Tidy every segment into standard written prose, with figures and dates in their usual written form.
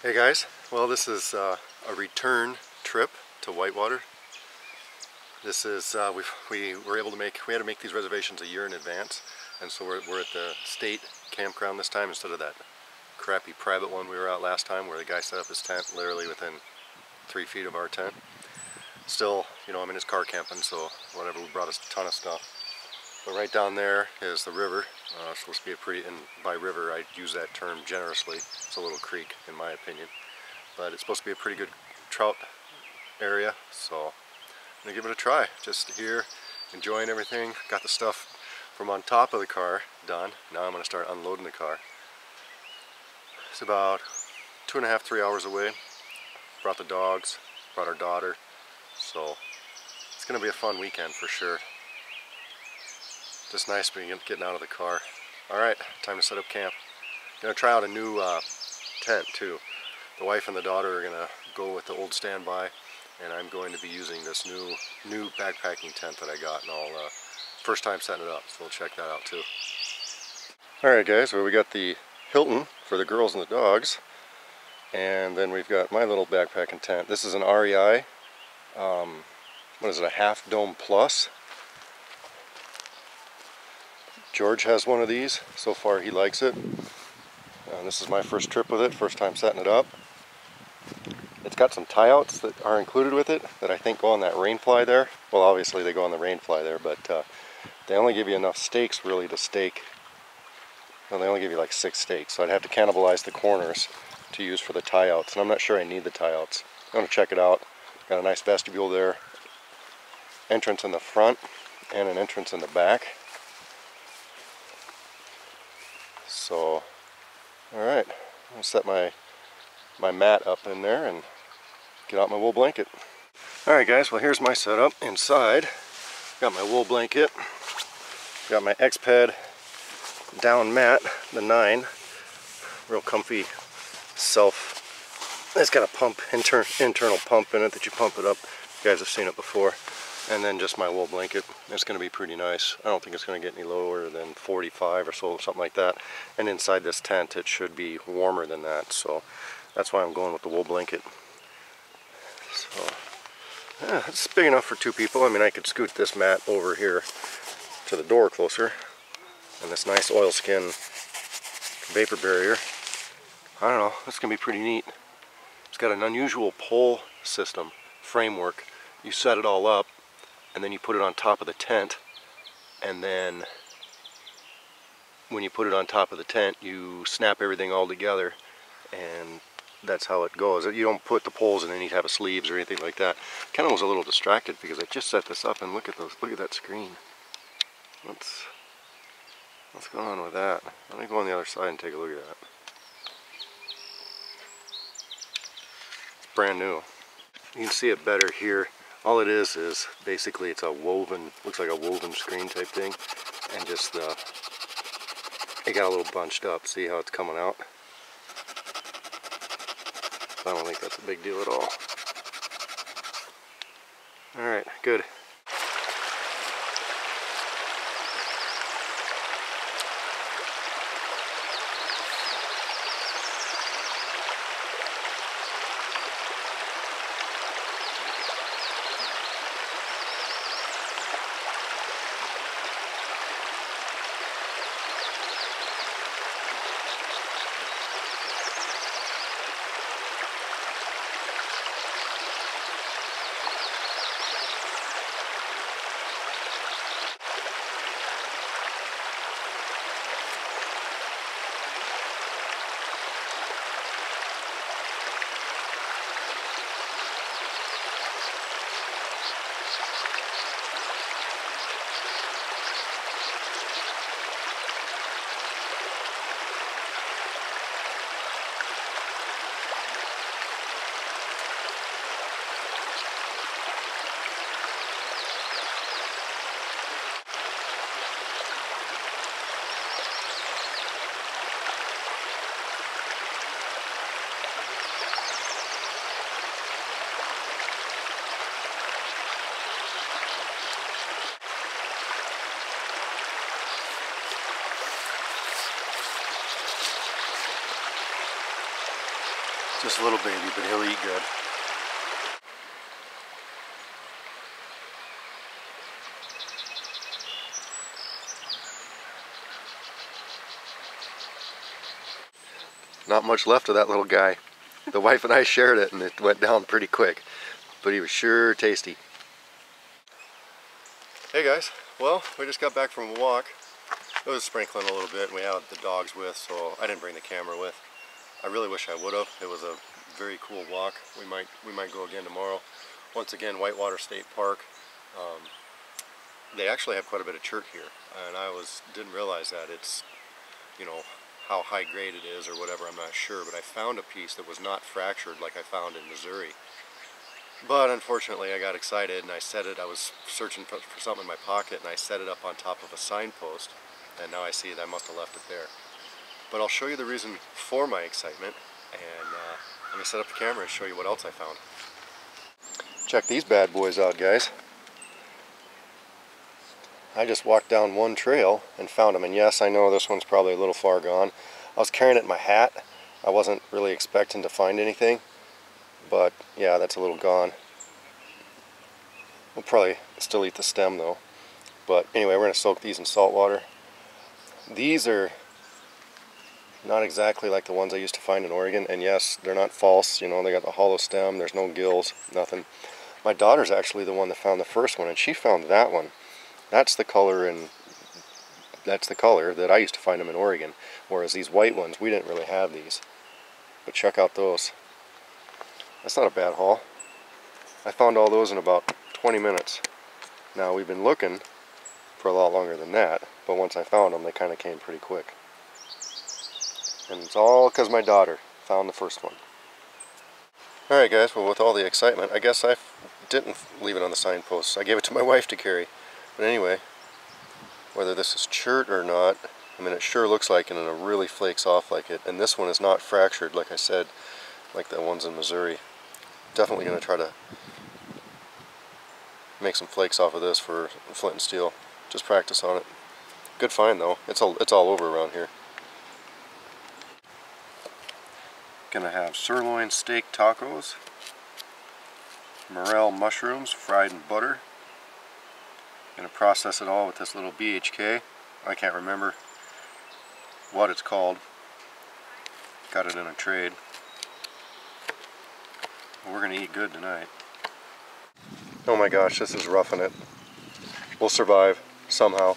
Hey guys, well this is a return trip to Whitewater. This is, we were able to we had to make these reservations a year in advance, and so we're at the state campground this time instead of that crappy private one we were at last time where the guy set up his tent literally within 3 feet of our tent. Still, you know, I'm in his car camping, so whatever, we brought us a ton of stuff. But right down there is the river. It's supposed to be a pretty, and by river I use that term generously, it's a little creek in my opinion. But it's supposed to be a pretty good trout area, so I'm gonna give it a try. Just here, enjoying everything. Got the stuff from on top of the car done. Now I'm gonna start unloading the car. It's about 2.5 to 3 hours away. Brought the dogs, brought our daughter, so it's gonna be a fun weekend for sure. Just nice being getting out of the car. Alright, time to set up camp. Gonna try out a new tent too. The wife and the daughter are gonna go with the old standby, and I'm going to be using this new backpacking tent that I got, and I'll first time setting it up, so we'll check that out too. Alright guys, well we got the Hilton for the girls and the dogs, and then we've got my little backpacking tent. This is an REI, what is it, a half dome plus. George has one of these. So far he likes it. This is my first trip with it, first time setting it up. It's got some tie-outs that are included with it that I think go on that rainfly there. Well, obviously they go on the rainfly there, but they only give you enough stakes really to stake. Well, they only give you like 6 stakes, so I'd have to cannibalize the corners to use for the tie-outs, and I'm not sure I need the tie-outs. I'm going to check it out. Got a nice vestibule there. Entrance in the front and an entrance in the back. So, alright, I'll set my mat up in there and get out my wool blanket. Alright guys, well here's my setup inside. Got my wool blanket, got my X-Pad down mat, the 9, real comfy it's got a pump, internal pump in it that you pump it up. You guys have seen it before. And then just my wool blanket. It's going to be pretty nice. I don't think it's going to get any lower than 45 or so, something like that. And inside this tent it should be warmer than that, so that's why I'm going with the wool blanket. So yeah, it's big enough for 2 people. I mean, I could scoot this mat over here to the door closer, and this nice oilskin vapor barrier. I don't know, it's going to be pretty neat. It's got an unusual pole system framework. You set it all up, and then you put it on top of the tent, and then when you put it on top of the tent you snap everything all together, and that's how it goes. You don't put the poles in any type of sleeves or anything like that. Kind of was a little distracted because I just set this up and look at that screen. What's going on with that? Let me go on the other side and take a look at that. It's brand new. You can see it better here. All it is basically it's a woven, looks like a woven screen type thing, and just it got a little bunched up. See how it's coming out? I don't think that's a big deal at all. Alright, good. Just a little baby, but he'll eat good. Not much left of that little guy. The wife and I shared it and it went down pretty quick, but he was sure tasty. Hey guys, well, we just got back from a walk. It was sprinkling a little bit and we had the dogs with, so I didn't bring the camera with. I really wish I would have. It was a very cool walk. We might go again tomorrow. Once again, Whitewater State Park. They actually have quite a bit of chert here, and I didn't realize that. It's, you know, how high grade it is or whatever, I'm not sure, but I found a piece that was not fractured like I found in Missouri. But unfortunately I got excited and I set it, I was searching for something in my pocket and I set it up on top of a signpost, and now I see that I must have left it there. But I'll show you the reason for my excitement, and I'm going to set up the camera and show you what else I found. Check these bad boys out, guys. I just walked down one trail and found them, and yes, I know this one's probably a little far gone. I was carrying it in my hat. I wasn't really expecting to find anything, but yeah, that's a little gone. We'll probably still eat the stem though. But anyway, we're going to soak these in salt water. These are not exactly like the ones I used to find in Oregon, and yes, they're not false. You know, they got the hollow stem, there's no gills, nothing. My daughter's actually the one that found the first one, and she found that one. That's the color, and that's the color that I used to find them in Oregon. Whereas these white ones, we didn't really have these. But check out those. That's not a bad haul. I found all those in about 20 minutes. Now we've been looking for a lot longer than that, but once I found them, they kind of came pretty quick. And it's all because my daughter found the first one. Alright guys, well, with all the excitement, I guess I didn't leave it on the signposts. I gave it to my wife to carry. But anyway, whether this is chert or not, I mean, it sure looks like it, and it really flakes off like it. And this one is not fractured, like I said, like the ones in Missouri. Definitely going to try to make some flakes off of this for flint and steel. Just practice on it. Good find though. It's all over around here. Gonna have sirloin steak tacos, morel mushrooms fried in butter. Gonna process it all with this little BHK. I can't remember what it's called. Got it in a trade. We're gonna eat good tonight. Oh my gosh, this is roughing it. We'll survive somehow.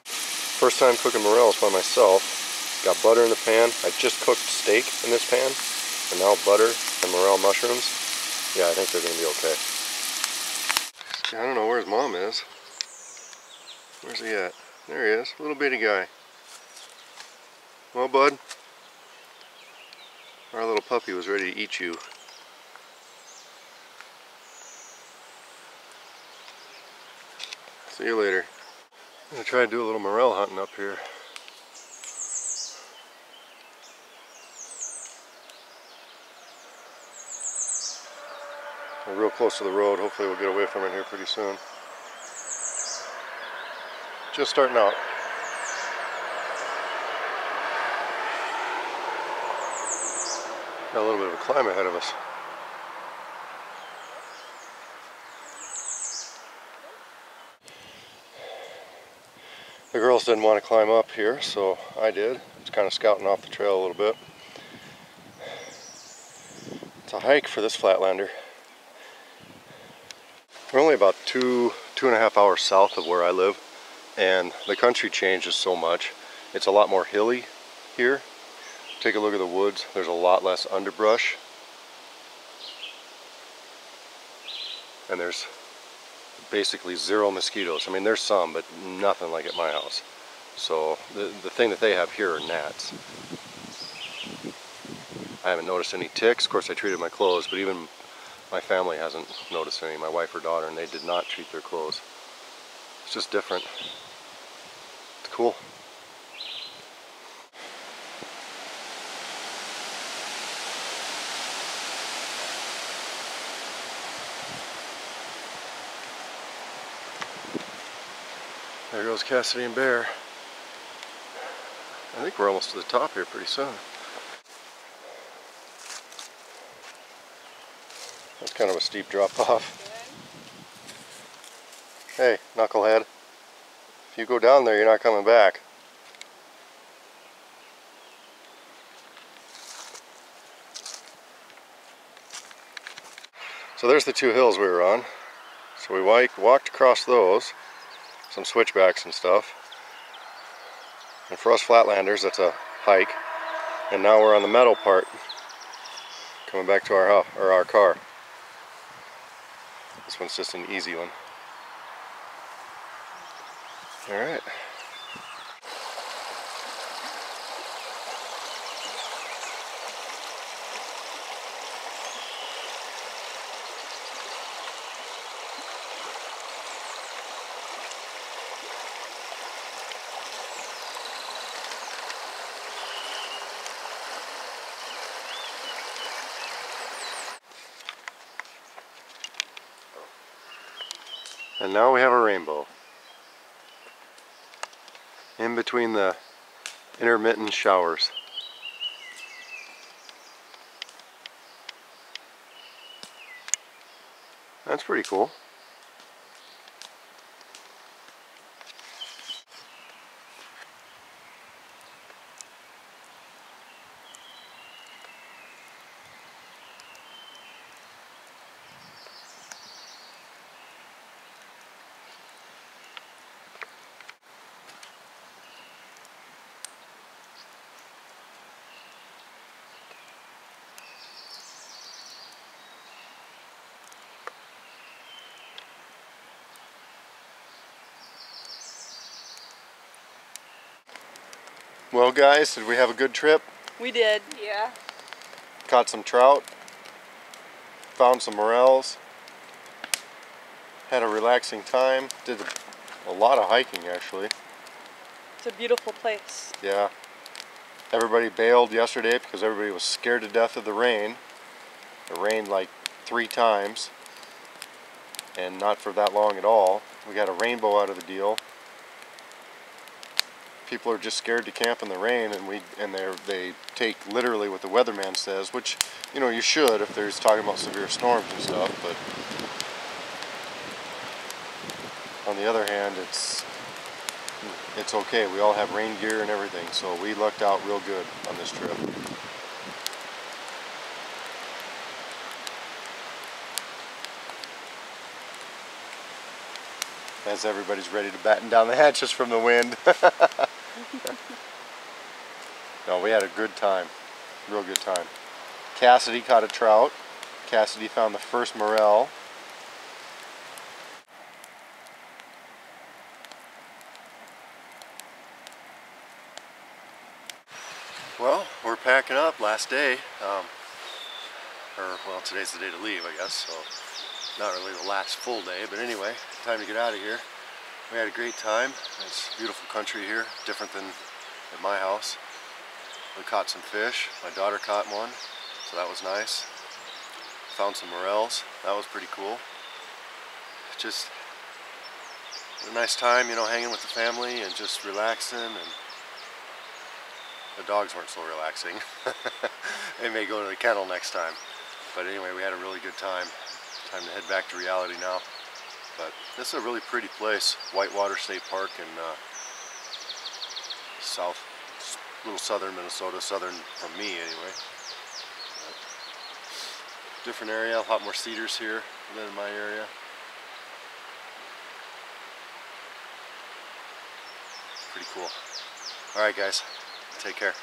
First time cooking morels by myself. Got butter in the pan. I just cooked steak in this pan, and now butter and morel mushrooms. Yeah, I think they're gonna be okay. I don't know where his mom is. Where's he at? There he is, little bitty guy. Well, bud, our little puppy was ready to eat you. See you later. I'm gonna try to do a little morel hunting up here. We're real close to the road. Hopefully we'll get away from it here pretty soon. Just starting out. Got a little bit of a climb ahead of us. The girls didn't want to climb up here, so I did. Just kind of scouting off the trail a little bit. It's a hike for this flatlander. We're only about two and a half hours south of where I live, and the country changes so much. It's a lot more hilly here. Take a look at the woods. There's a lot less underbrush. And there's basically zero mosquitoes. I mean, there's some, but nothing like at my house. So the thing that they have here are gnats. I haven't noticed any ticks. Of course, I treated my clothes, but even my family hasn't noticed any, my wife or daughter, and they did not treat their clothes. It's just different. It's cool. There goes Cassidy and Bear. I think we're almost to the top here pretty soon. That's kind of a steep drop off. Hey, knucklehead. If you go down there, you're not coming back. So there's the two hills we were on. So we walked across those, some switchbacks and stuff. And for us flatlanders, that's a hike. And now we're on the meadow part, coming back to our car. This one's just an easy one. All right. And now we have a rainbow. In between the intermittent showers. That's pretty cool. Well guys, did we have a good trip? We did, yeah. Caught some trout, found some morels, had a relaxing time, did a lot of hiking actually. It's a beautiful place. Yeah. Everybody bailed yesterday because everybody was scared to death of the rain. It rained like 3 times and not for that long at all. We got a rainbow out of the deal. People are just scared to camp in the rain, and they take literally what the weatherman says, which, you know, you should if there's talking about severe storms and stuff, but on the other hand, it's okay. We all have rain gear and everything, so we lucked out real good on this trip. As everybody's ready to batten down the hatches from the wind. No, we had a good time. Real good time. Cassidy caught a trout. Cassidy found the first morel. Well, we're packing up. Last day. Well, today's the day to leave, I guess, so not really the last full day, but anyway, time to get out of here. We had a great time. It's beautiful country here, different than at my house. We caught some fish. My daughter caught one, so that was nice. Found some morels. That was pretty cool. Just a nice time, you know, hanging with the family and just relaxing. And the dogs weren't so relaxing. They may go to the kennel next time. But anyway, we had a really good time. Time to head back to reality now. But this is a really pretty place, Whitewater State Park in little southern Minnesota, southern from me anyway. But different area, a lot more cedars here than in my area. Pretty cool. All right, guys, take care.